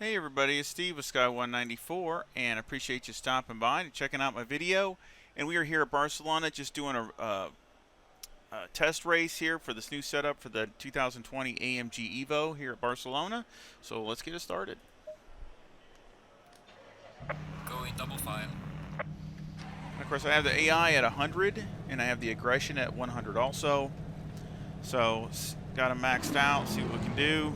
Hey everybody, it's Steve with Sky194 and I appreciate you stopping by and checking out my video. And we are here at Barcelona just doing a test race here for this new setup for the 2020 AMG EVO here at Barcelona. So let's get it started. Going double file. And of course I have the AI at 100 and I have the aggression at 100 also. So got them maxed out, see what we can do.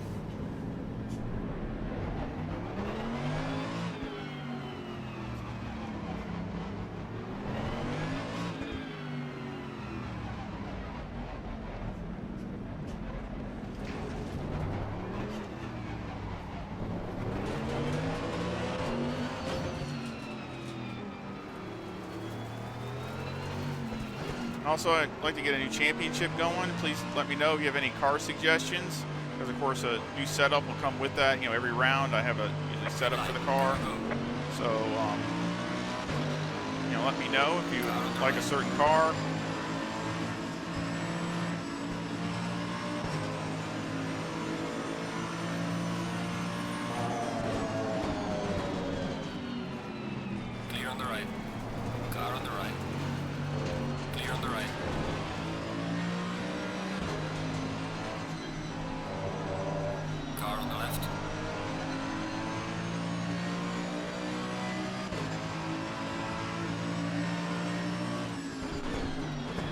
Also, I'd like to get a new championship going. Please let me know if you have any car suggestions. Because of course a new setup will come with that. You know, every round I have a usually setup for the car. So, you know, let me know if you like a certain car. Clear on the right. Car on the right. Clear on the right. Car on the left.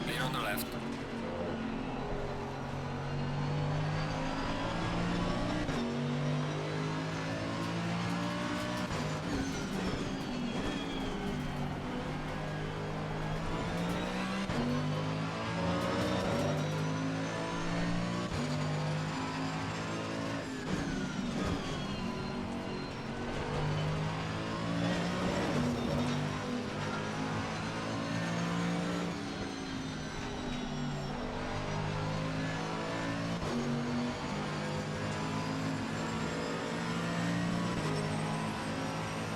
Clear on the left.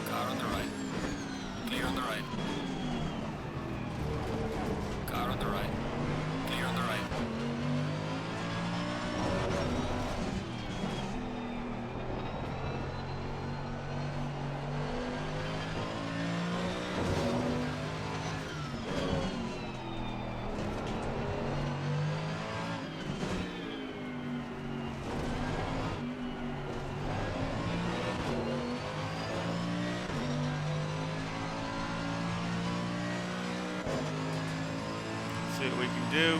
Car on the right. Clear on the right. Car on the right. Clear on the right. See what we can do.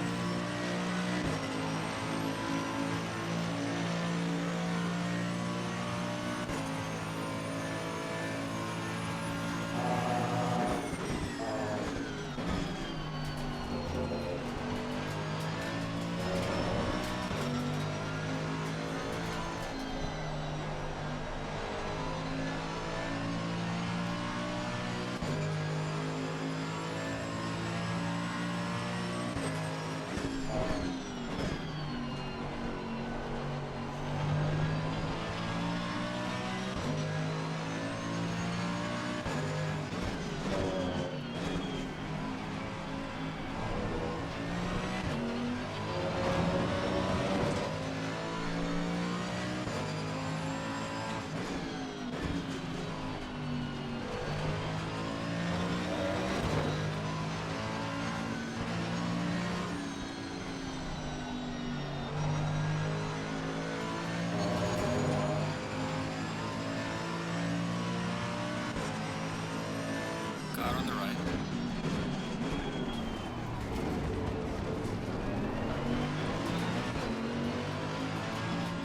Car on the right.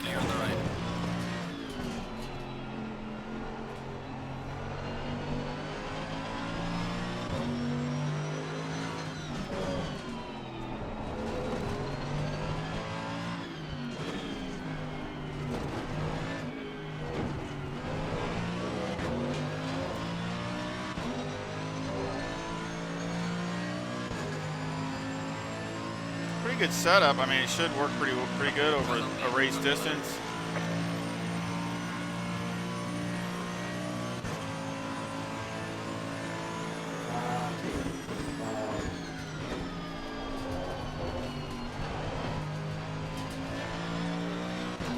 Clear on the right. Pretty good setup. I mean, it should work pretty good over a race distance.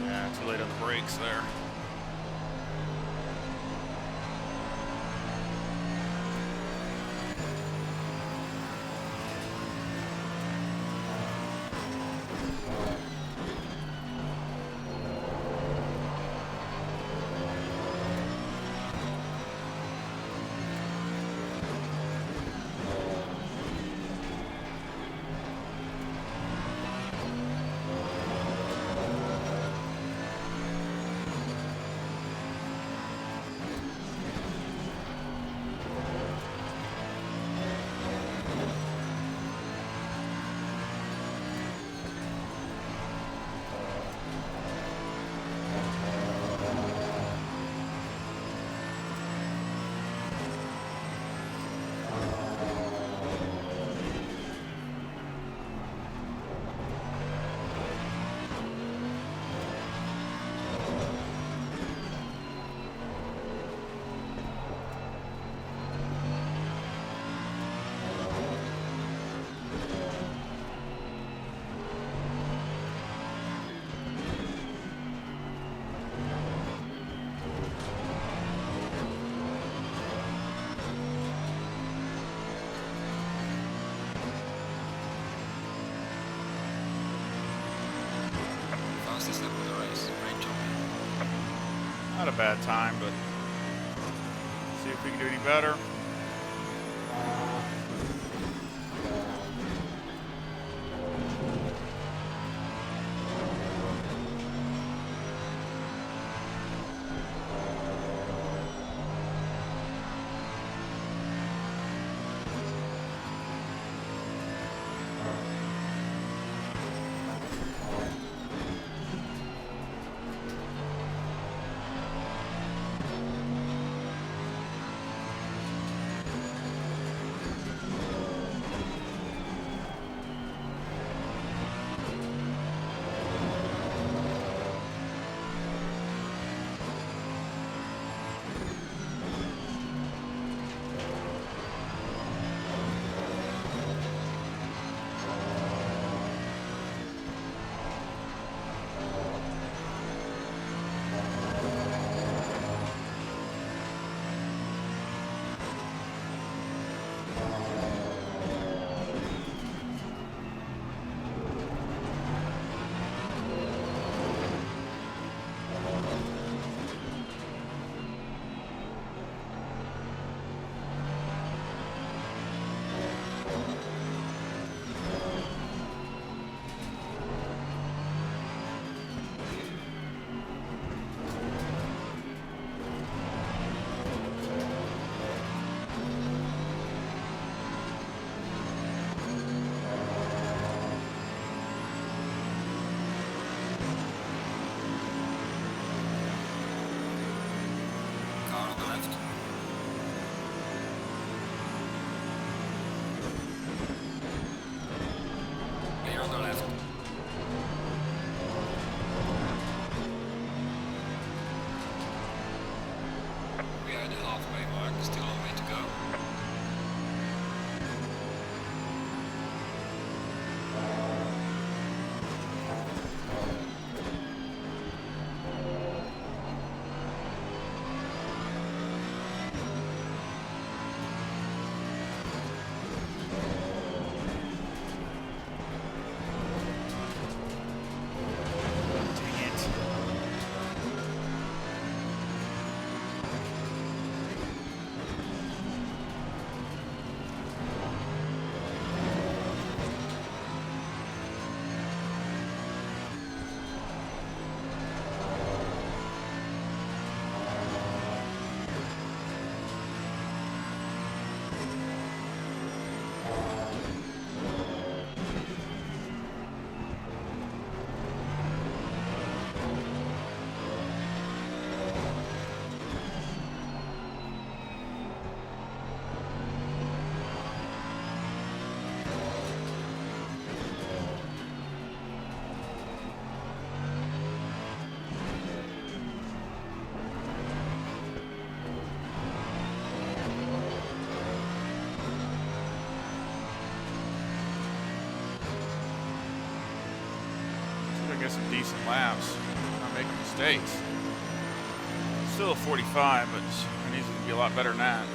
Yeah, too late on the brakes there. Not a bad time, but see if we can do any better. Car on the left. Clear on the left. We are at the halfway mark, still a way to go. Dang it. I get some decent laps. Not making mistakes. Still a 45, but it needs to be a lot better than that.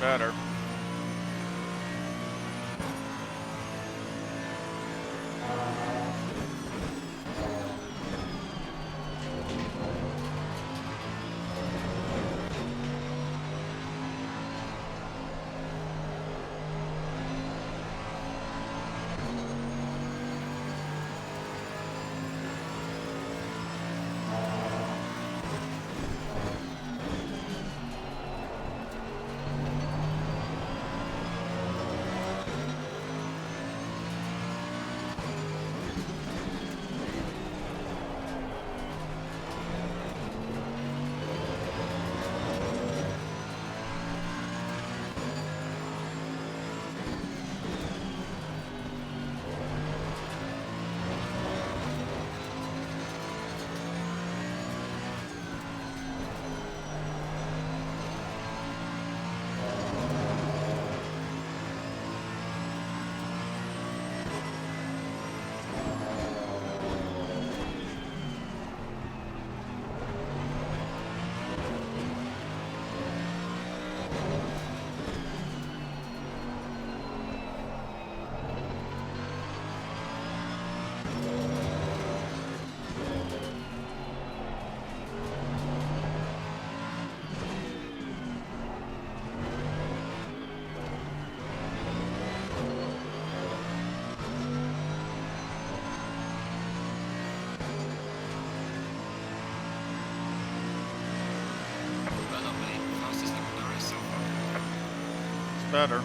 better. Well, not many. Fastest lap of the race so far. It's better.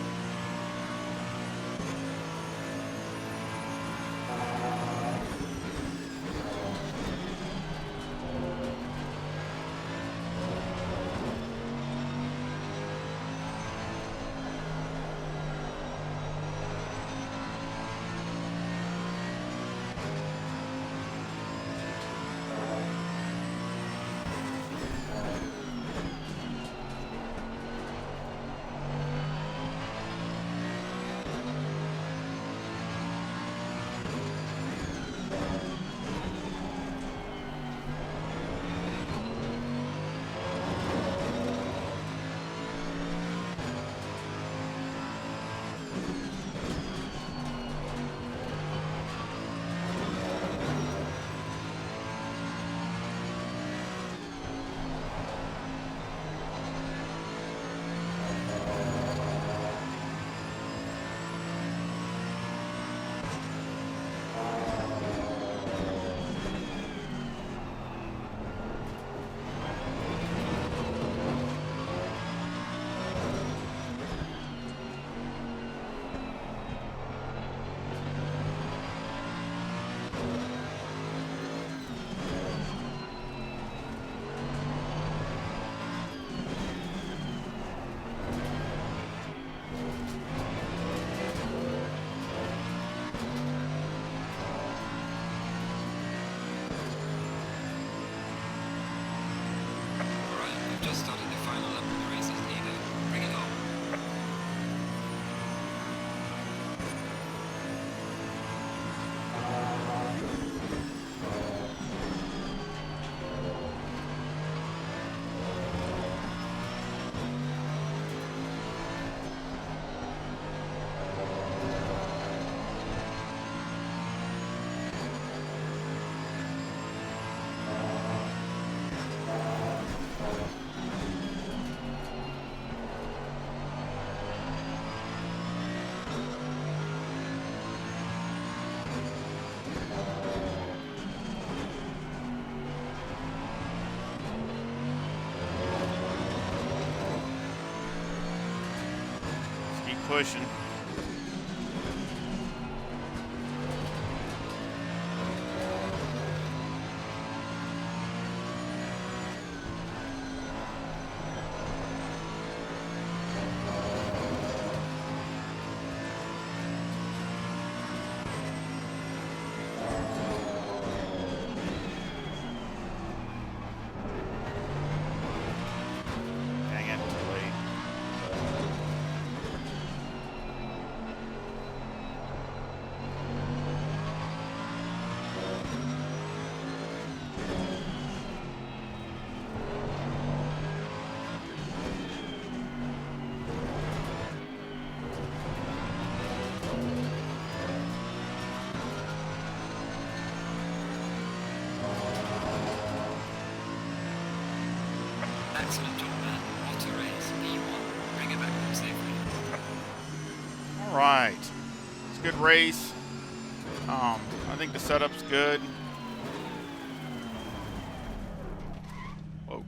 Alright, we've just started the final lap of the race as needed. Bring it home. Let's keep pushing. Dang it, too late. Excellent job, man. What a race. P1. Bring it back home safely. All right. It's a good race. I think the setup's good. Whoa.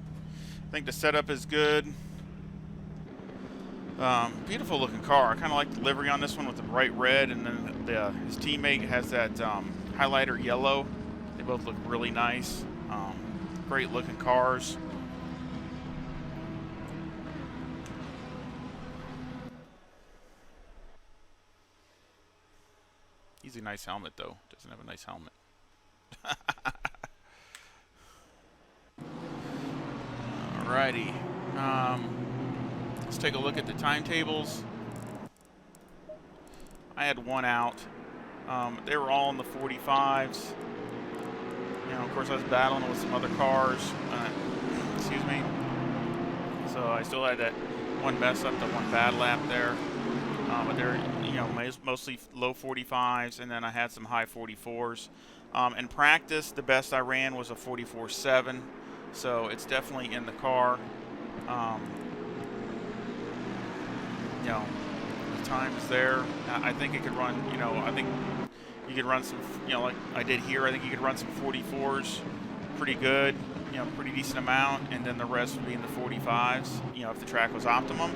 I think the setup is good. Beautiful looking car. I kind of like the livery on this one with the bright red, and then his teammate has that highlighter yellow. They both look really nice. Great looking cars. He's a nice helmet though. Doesn't have a nice helmet. Alrighty. Let's take a look at the timetables. I had one out. They were all in the 45s. You know, of course, I was battling with some other cars. Excuse me. So I still had that one mess up, the one bad lap there. But they're, you know, mostly low 45s, and then I had some high 44s. In practice, the best I ran was a 44.7, so it's definitely in the car. You know, the time's there. I think it could run, you know, I think you could run some, you know, like I did here, I think you could run some 44s pretty good, you know, pretty decent amount, and then the rest would be in the 45s, you know, if the track was optimum.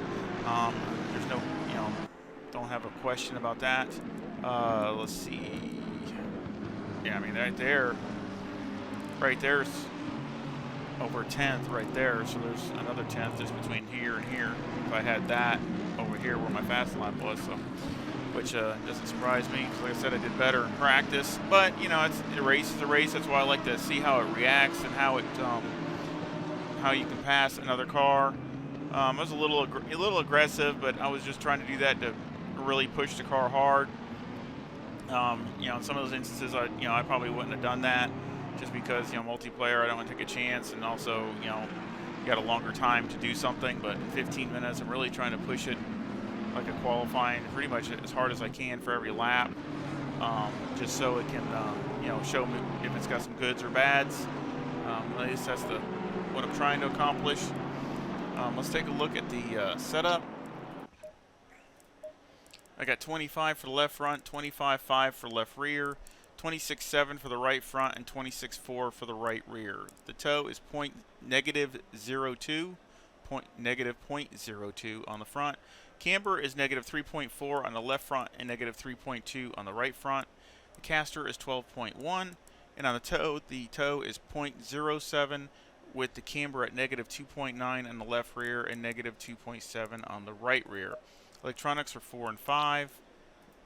There's no, you know, don't have a question about that. Let's see. Yeah, I mean, right there's over a 10th right there, so there's another 10th just between here and here. If I had that over here where my fast lap was, so, which doesn't surprise me, because like I said, I did better in practice. But you know, it's a race is a race. That's why I like to see how it reacts and how you can pass another car. I was a little aggressive, but I was just trying to do that to really push the car hard. You know, in some of those instances, I probably wouldn't have done that, just because, you know, multiplayer, I don't want to take a chance, and also, you know, you got a longer time to do something. But in 15 minutes, I'm really trying to push it like a qualifying, pretty much as hard as I can for every lap, just so it can, you know, show me if it's got some goods or bads. At least that's what I'm trying to accomplish. Let's take a look at the setup. I got 25 for the left front, 25.5 for left rear, 26.7 for the right front, and 26.4 for the right rear. The tow is negative 0.02 on the front. Camber is negative 3.4 on the left front and negative 3.2 on the right front. The caster is 12.1, and on the tow is 0.07 with the camber at negative 2.9 on the left rear and negative 2.7 on the right rear. Electronics are 4 and 5.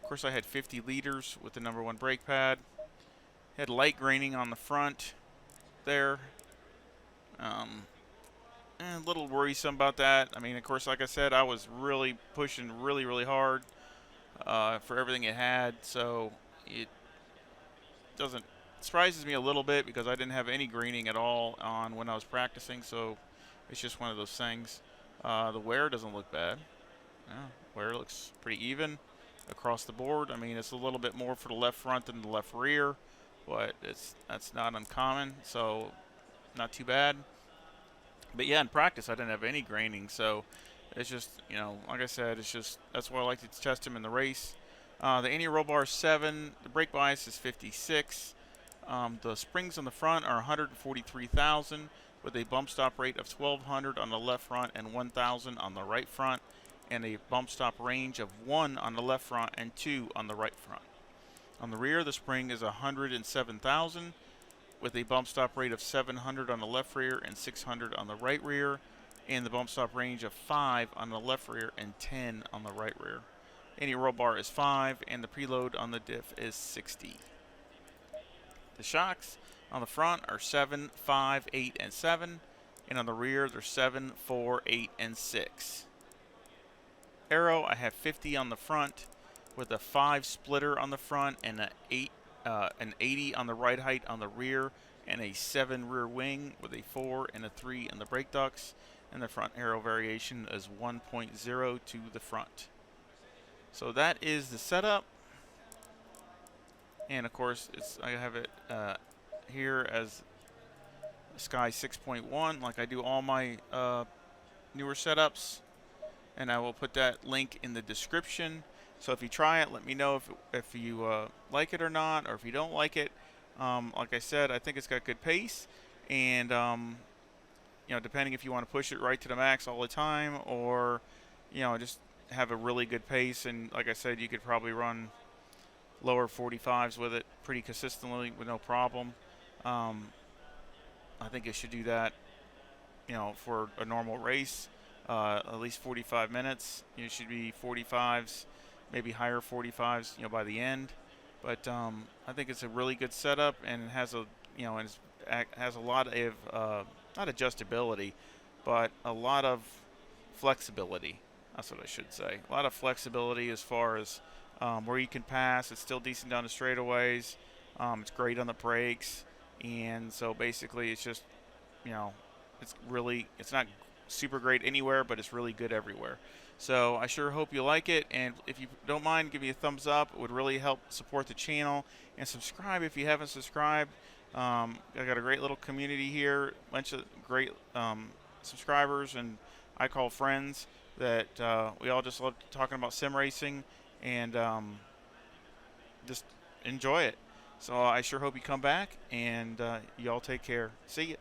Of course, I had 50 liters with the #1 brake pad. Had light graining on the front there. A little worrisome about that. I mean, of course, like I said, I was really pushing really hard for everything it had. So it surprises me a little bit, because I didn't have any graining at all on when I was practicing. So it's just one of those things. The wear doesn't look bad. Yeah, wear looks pretty even across the board. I mean, it's a little bit more for the left front than the left rear, but that's not uncommon, so not too bad. But yeah, in practice, I didn't have any graining, so it's just, you know, like I said, it's just, that's why I like to test them in the race. The anti-roll bar is 7, the brake bias is 56. The springs on the front are 143,000 with a bump stop rate of 1,200 on the left front and 1,000 on the right front, and a bump stop range of 1 on the left front and 2 on the right front. On the rear, the spring is 107,000 with a bump stop rate of 700 on the left rear and 600 on the right rear, and the bump stop range of 5 on the left rear and 10 on the right rear. Anti-roll bar is 5, and the preload on the diff is 60. The shocks on the front are 7, 5, 8, and 7, and on the rear they're 7, 4, 8, and 6. Aero, I have 50 on the front with a 5 splitter on the front and an 80 on the right height on the rear, and a 7 rear wing with a 4 and a 3 in the brake ducts, and the front aero variation is 1.0 to the front. So that is the setup, and of course I have it here as Sky 6.1 like I do all my newer setups, and I will put that link in the description. So if you try it, let me know if you like it or not, or if you don't like it. Like I said, I think it's got good pace, and you know, depending if you want to push it right to the max all the time, or you know, just have a really good pace. And like I said, you could probably run lower 45s with it pretty consistently with no problem. Um, I think it should do that, you know, for a normal race. At least 45 minutes. You should be 45s, maybe higher 45s, you know, by the end. But I think it's a really good setup, and it has a, you know, and has a lot of not adjustability, but a lot of flexibility. That's what I should say. A lot of flexibility as far as where you can pass. It's still decent down the straightaways. It's great on the brakes, and so basically, it's just, you know, it's not super great anywhere, but it's really good everywhere. So I sure hope you like it, and if you don't mind, give me a thumbs up. It would really help support the channel, and subscribe if you haven't subscribed. I got a great little community here, a bunch of great subscribers, and I call friends that we all just love talking about sim racing, and just enjoy it. So I sure hope you come back, and y'all take care. See ya.